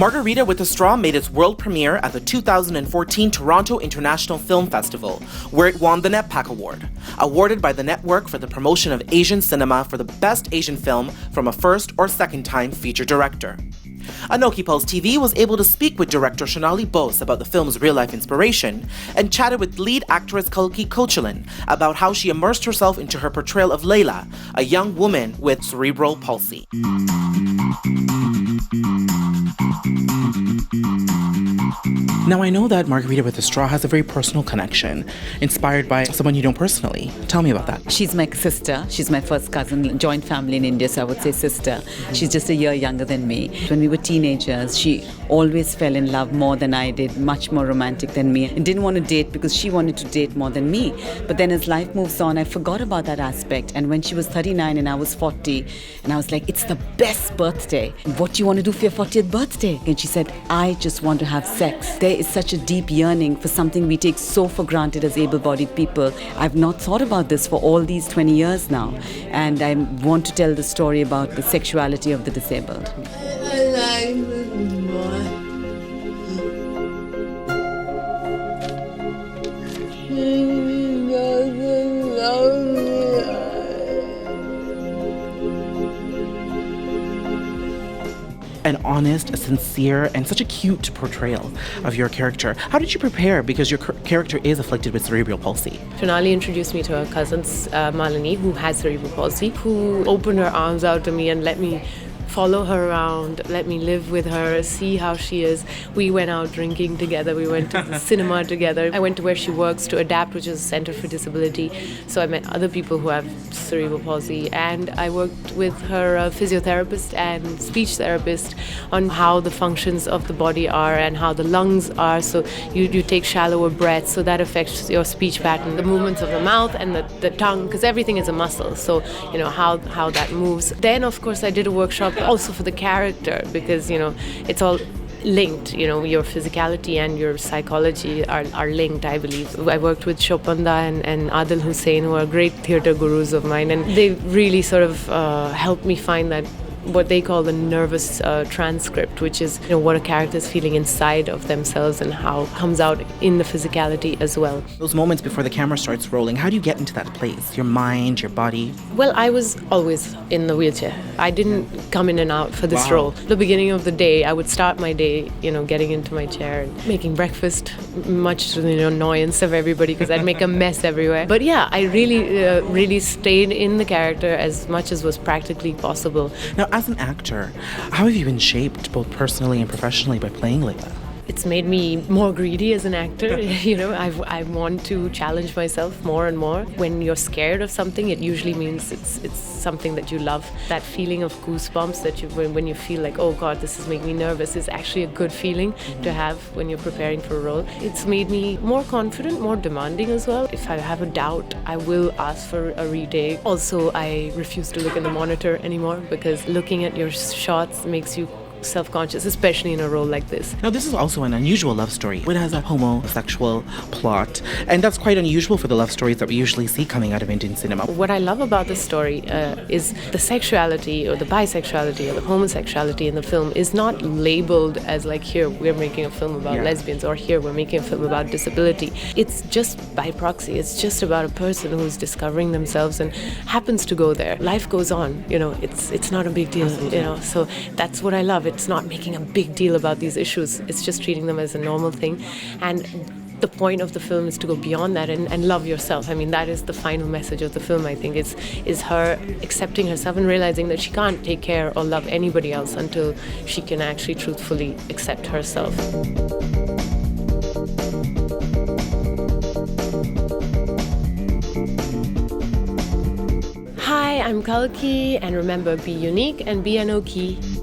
Margarita With A Straw made its world premiere at the 2014 Toronto International Film Festival, where it won the NETPAC Award, awarded by the network for the promotion of Asian cinema for the best Asian film from a first or second-time feature director. ANOKHI Pulse TV was able to speak with Director Shonali Bose about the film's real-life inspiration and chatted with lead actress Kalki Koechlin about how she immersed herself into her portrayal of Leila, a young woman with cerebral palsy. Now, I know that Margarita With A Straw has a very personal connection, inspired by someone you know personally. Tell me about that. She's my sister. She's my first cousin, joint family in India, so I would say sister. She's just a year younger than me. When we were teenagers, she always fell in love more than I did, much more romantic than me, and didn't want to date because she wanted to date more than me. But then as life moves on, I forgot about that aspect. And when she was 39 and I was 40, and I was like, it's the best birthday. What do you want to do for your 40th birthday? And she said, I just want to have sex. There is such a deep yearning for something we take so for granted as able-bodied people. I've not thought about this for all these 20 years now, and I want to tell the story about the sexuality of the disabled. I like this boy. She doesn't love me. An honest, a sincere, and such a cute portrayal of your character. How did you prepare? Because your character is afflicted with cerebral palsy. Shonali introduced me to her cousins, Malini, who has cerebral palsy, who opened her arms out to me and let me follow her around, let me live with her, see how she is. We went out drinking together, we went to the cinema together. I went to where she works to ADAPT, which is a center for disability. So I met other people who have cerebral palsy, and I worked with her physiotherapist and speech therapist on how the functions of the body are and how the lungs are. So you take shallower breaths, so that affects your speech pattern, the movements of the mouth and the tongue, because everything is a muscle. So, you know, how that moves. Then, of course, I did a workshop also for the character, because, you know, it's all linked, you know, your physicality and your psychology are linked, I believe. I worked with Shopanda and Adil Hussain, who are great theatre gurus of mine, and they really sort of helped me find that what they call the nervous transcript, which is, you know, what a character is feeling inside of themselves and how it comes out in the physicality as well. Those moments before the camera starts rolling, how do you get into that place? Your mind, your body? Well, I was always in the wheelchair. I didn't come in and out for this role. The beginning of the day, I would start my day, you know, getting into my chair and making breakfast, much to the annoyance of everybody because I'd make a mess everywhere. But yeah, I really stayed in the character as much as was practically possible. Now, as an actor, how have you been shaped both personally and professionally by playing Leila? It's made me more greedy as an actor. You know, I want to challenge myself more and more. When you're scared of something, it usually means it's something that you love. That feeling of goosebumps that when you feel like, oh God, this is making me nervous, is actually a good feeling to have when you're preparing for a role. It's made me more confident, more demanding as well. If I have a doubt, I will ask for a retake. Also, I refuse to look in the monitor anymore, because looking at your shots makes you self-conscious, especially in a role like this. Now, this is also an unusual love story. It has a homosexual plot, and that's quite unusual for the love stories that we usually see coming out of Indian cinema. What I love about this story is the sexuality or the bisexuality or the homosexuality in the film is not labeled as like, here we're making a film about lesbians, or here we're making a film about disability. It's just by proxy. It's just about a person who's discovering themselves and happens to go there. Life goes on, you know, it's not a big deal. Absolutely. You know, so that's what I love. It's not making a big deal about these issues. It's just treating them as a normal thing. And the point of the film is to go beyond that and love yourself. I mean, that is the final message of the film, I think, is her accepting herself and realizing that she can't take care or love anybody else until she can actually truthfully accept herself. Hi, I'm Kalki, and remember, be unique and be Anokhi.